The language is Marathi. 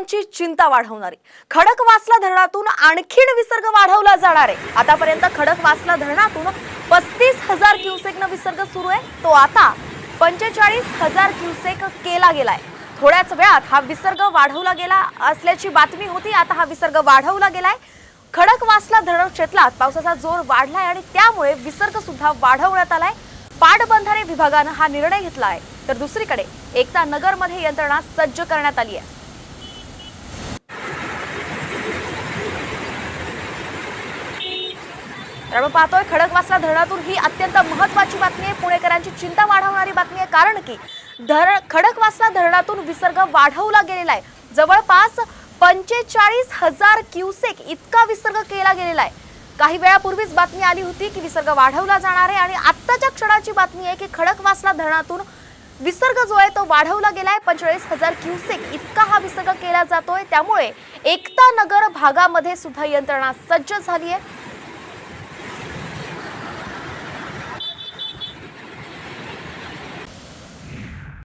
ची चिंता वाढवणारी खडकवासला धरणातून आणखीन विसर्ग वाढवला जाणार आहे। आतापर्यंत खडकवासला धरणातून 35,000 क्युसेकनं विसर्ग सुरू आहे, तो आता 45,000 क्युसेक केला गेलाय। थोड्याच वेळात हा विसर्ग वाढवला गेला असल्याची बातमी होती। आता हा विसर्ग वाढवला गेलाय। खडकवासला धरण क्षेत्रात पावसाचा जोर वाढलाय आणि त्यामुळे विसर्ग सुद्धा वाढवण्यात आलाय। पाटबंधारे विभागाने हा निर्णय घेतला आहे, तर दुसरीकडे एकता नगर मध्ये यंत्रणा सज्ज करण्यात आली आहे। आपण पाहतोय खडकवासला धरणातून ही अत्यंत महत्त्वाची बातमी आहे, पुणेकरांची चिंता वाढवणारी बातमी आहे। कारण की खडकवासला धरणातून विसर्ग वाढवला गेलेला आहे। जवळपास 45,000 क्युसेक इतका विसर्ग केला गेलेला आहे। काही वेळापूर्वीच बातमी आली होती की विसर्ग वाढवला जाणार आहे आणि आत्ताच्या क्षणाची बातमी आहे की खडकवासला धरणातून विसर्ग जो आहे तो वाढवला गेलाय। 45,000 क्युसेक इतका हा विसर्ग केला जातोय। त्यामुळे एकता नगर भागामध्ये सुद्धा यंत्रणा सज्ज झाली आहे।